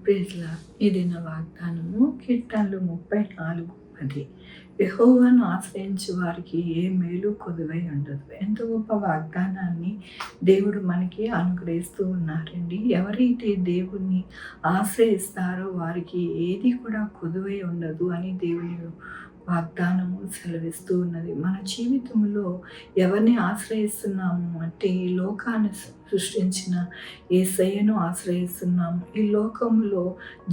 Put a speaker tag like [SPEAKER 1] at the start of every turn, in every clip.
[SPEAKER 1] ప్రైజ్‌లా ఇది నా వాగ్దానము. కీర్తనలు 34:10. యెహోవాను ఆశ్రయించు వారికి ఏ మేలు కొదువై ఉండదు. ఎంత గొప్ప వాగ్దానాన్ని దేవుడు మనకి అనుగ్రహిస్తూ ఉన్నారండి. ఎవరైతే దేవుణ్ణి ఆశ్రయిస్తారో వారికి ఏది కూడా కొదువై ఉండదు అని దేవుని వాగ్దానము సెలవిస్తూ ఉన్నది. మన జీవితంలో ఎవరిని ఆశ్రయిస్తున్నాము అంటే ఈ లోకాన్ని సృష్టించిన యేసయ్యను ఆశ్రయిస్తున్నాము. ఈ లోకములో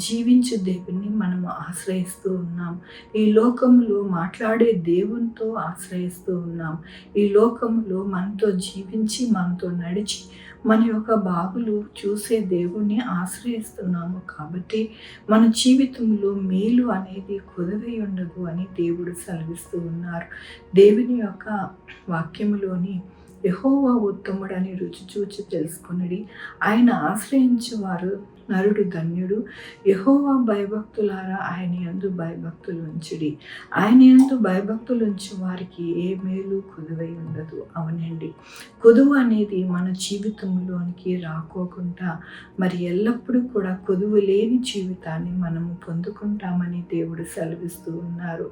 [SPEAKER 1] జీవించు దేవుని మనము ఆశ్రయిస్తూ ఉన్నాం. ఈ లోకములో మాట్లాడే దేవునితో ఆశ్రయిస్తూ ఉన్నాం. ఈ లోకములో మనతో జీవించి మనతో నడిచి మన యొక్క బాగులు చూసే దేవుణ్ణి ఆశ్రయిస్తున్నాము. కాబట్టి మన జీవితంలో మేలు అనేది కొదువై ఉండదు అని దేవుడు సెలవిస్తూ ఉన్నారు. దేవుని యొక్క వాక్యములోని యెహోవా ఉత్తముడని రుచి చూచి తెలుసుకొనుడి, ఆయన ఆశ్రయించు వారు నరుడు ధన్యుడు. యెహోవా భయభక్తులారా ఆయన యందు భయభక్తులు ఉంచుడి. ఆయన యందు భయభక్తులు ఉంచు వారికి ఏ మేలు కొదువై ఉండదు. అవునండి, కొదువు అనేది మన జీవితంలోనికి రాకోకుండా మరి ఎల్లప్పుడూ కూడా కొదువు లేని జీవితాన్ని మనము పొందుకుంటామని దేవుడు సెలవిస్తూ ఉన్నారు.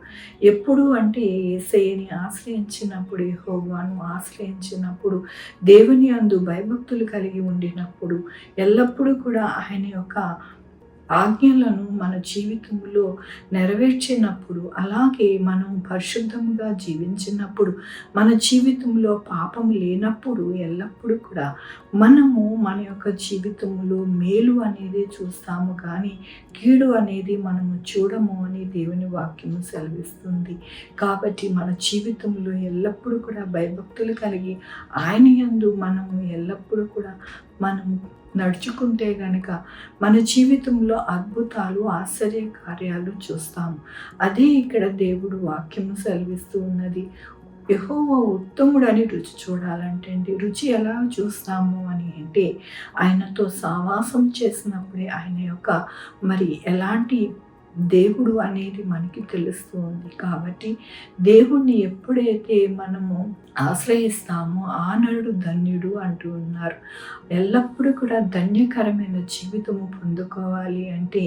[SPEAKER 1] ఎప్పుడు అంటే యేసయ్యని ఆశ్రయించినప్పుడు, యెహోవాను ఆశ్రయించినప్పుడు, దేవుని యందు భయభక్తులు కలిగి ఉండినప్పుడు, ఎల్లప్పుడూ కూడా ఆయన యొక్క ఆజ్ఞలను మన జీవితంలో నెరవేర్చినప్పుడు, అలాగే మనం పరిశుద్ధముగా జీవించినప్పుడు, మన జీవితంలో పాపం లేనప్పుడు, ఎల్లప్పుడూ కూడా మనము మన యొక్క జీవితంలో మేలు అనేది చూస్తాము కానీ కీడు అనేది మనము చూడము అని దేవుని వాక్యము సెలవిస్తుంది. కాబట్టి మన జీవితంలో ఎల్లప్పుడూ కూడా భయభక్తులు కలిగి ఆయన యందు మనము ఎల్లప్పుడూ కూడా మనము నడుచుకుంటే గనక మన జీవితంలో అద్భుతాలు, ఆశ్చర్య కార్యాలు చూస్తాము. అదే ఇక్కడ దేవుడు వాక్యము సెలవిస్తూ ఉన్నది. యెహోవా ఉత్తముడని రుచి చూడాలంటే అండి, రుచి ఎలా చూస్తాము అని అంటే ఆయనతో సావాసం చేసినప్పుడే ఆయన యొక్క మరి ఎలాంటి దేవుడు అనేది మనకి తెలుస్తూ ఉంది. కాబట్టి దేవుణ్ణి ఎప్పుడైతే మనము ఆశ్రయిస్తామో ఆ నరుడు ధన్యుడు అంటూ ఉన్నారు. ఎల్లప్పుడూ కూడా ధన్యకరమైన జీవితము పొందుకోవాలి అంటే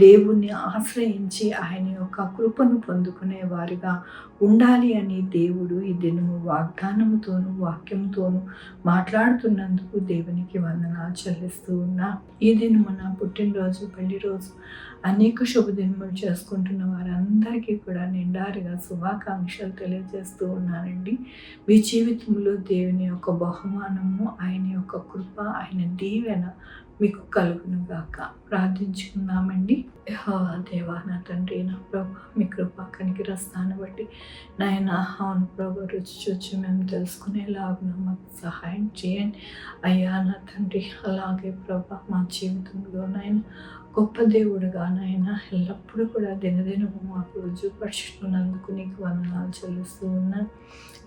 [SPEAKER 1] దేవుణ్ణి ఆశ్రయించి ఆయన యొక్క కృపను పొందుకునే వారిగా ఉండాలి అని దేవుడు ఈ దినము వాగ్దానముతోనూ వాక్యంతోనూ మాట్లాడుతున్నందుకు దేవునికి వందనాలు చెల్లిస్తూ ఉన్నా. ఈ దినము నా పుట్టినరోజు, పెళ్లి రోజు, అనేక శుభదినములు చేసుకుంటున్న వారందరికీ కూడా నిండారుగా శుభాకాంక్షలు తెలియజేస్తూ ఉన్నానండి. మీ జీవితంలో దేవుని యొక్క బహుమానము, ఆయన యొక్క కృప, ఆయన దీవెన మీకు కలుగును గాక. ప్రార్థించుకుందామండి. యెహోవా దేవా, నా తండ్రి, నా ప్రభా, మీ కృప కనికరస్తాను బట్టి నాయన, అవును ప్రభా, రుచి చూచి మేము తెలుసుకునేలాగా మాకు సహాయం చేయండి అయ్యా. నా తండ్రి, అలాగే ప్రభా మా జీవితంలో నాయన గొప్ప దేవుడుగా నాయన ఎల్లప్పుడూ కూడా దినదినము మాకు రుజువుపరుచుకున్నందుకు నీకు వందనాలు చెల్లిస్తూ ఉన్నాను.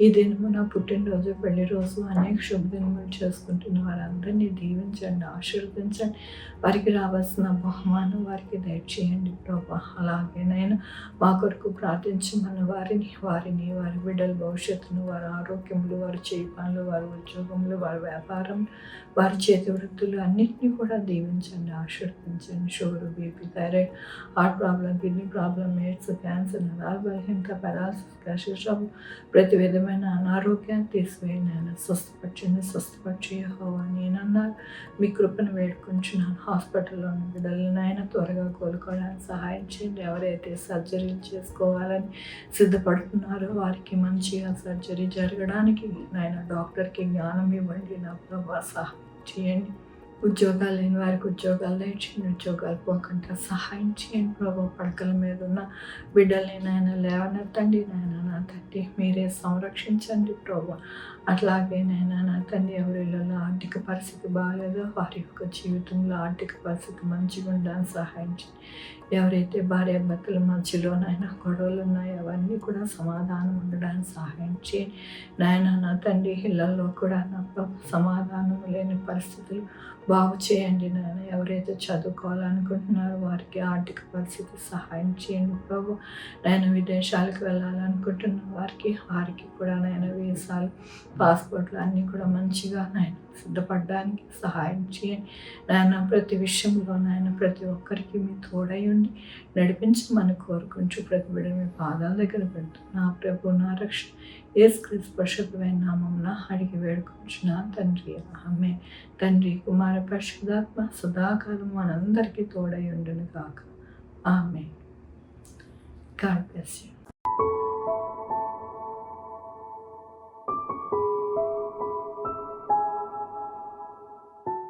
[SPEAKER 1] ఈ దినము నా పుట్టినరోజు, పెళ్లి రోజు, అనేక శుభదినములు చేసుకుంటున్న వారందరినీ దీవించండి, ఆశీర్వదించండి. వారికి రావాల్సిన బహుమానం వారికి దయచేయండి ప్రభా. అలాగే నాయన మా కొరకు ప్రార్థించమన్న వారిని వారి బిడ్డల భవిష్యత్తును, వారి ఆరోగ్యములు, వారి చేయి పనులు, వారి ఉద్యోగములు, వారి వ్యాపారం, వారి చేతి వృత్తులు అన్నింటినీ కూడా దీవించండి, ఆశీర్వదించండి. Sugar, BP, thyroid, heart problem, kidney problem, AIDS, cancer, నరాల బలహీనత, పెరాలసిస్, గ్యాస్ట్రిక్, ప్రతి విధమైన అనారోగ్యాన్ని తీసివేయండి ఆయన. స్వస్థపరిచే యెహోవా నేనన్నారు. మీ కృపను వేడుకుంటున్నాను. హాస్పిటల్లో ఉన్న బిడ్డలను ఆయన త్వరగా కోలుకోవడానికి సహాయం చేయండి. ఎవరైతే సర్జరీలు చేసుకోవాలని సిద్ధపడుతున్నారో వారికి మంచిగా సర్జరీ జరగడానికి నాయన డాక్టర్కి జ్ఞానం ఇవ్వండి. నా ప్రభా సహాయం చేయండి. ఉద్యోగాలు లేని వారికి ఉద్యోగాలు దయచేయండి. ఉద్యోగాలు పోకుండా సహాయం చేయండి ప్రభా. పడకల మీద ఉన్న బిడ్డల్ని నాయన లేవనెత్తండి నాయన. నా తండ్రి, మీరే సంరక్షించండి ప్రభా. అట్లాగే నాయన నా తండ్రి, ఎవరిలో ఆర్థిక పరిస్థితి బాగాలేదో వారి యొక్క జీవితంలో ఆర్థిక పరిస్థితి మంచిగా ఉండడానికి సహాయం చేయండి. ఎవరైతే భార్యాభర్తల మధ్యలో నాయన గొడవలు ఉన్నాయో అవన్నీ కూడా సమాధానం ఉండడానికి సహాయం చేయండి నాయన. నా తండ్రి, ఇళ్లలో కూడా నా సమాధానం లేని పరిస్థితులు బాగు చేయండి నాయన. ఎవరైతే చదువుకోవాలనుకుంటున్నారో వారికి ఆర్థిక పరిస్థితి సహాయం చేయండి ప్రభు. నాయన విదేశాలకు వెళ్ళాలనుకుంటున్న ఉన్న వారికి కూడా నాయన వీసాలు, పాస్పోర్ట్లు అన్నీ కూడా మంచిగా నాయన సిద్ధపడడానికి సహాయం చేయండి నాయన. ప్రతి విషయంలో నాయన ప్రతి ఒక్కరికి మీ తోడై ఉండి నడిపించమని కోరుకుంటూ ప్రతి బిడ్డ మీ పాదాల దగ్గర పెడుతూ నా ప్రభు నా రక్షణ యేసుక్రీస్తు పరిశుద్ధమైన నామమున అడిగి వేడుకొంచున్నా తండ్రి. ఆమేన్. తండ్రి, కుమార, పరిశుద్ధాత్మ సదాకాలం మనందరికీ తోడై ఉండును గాక. ఆమేన్. God bless you.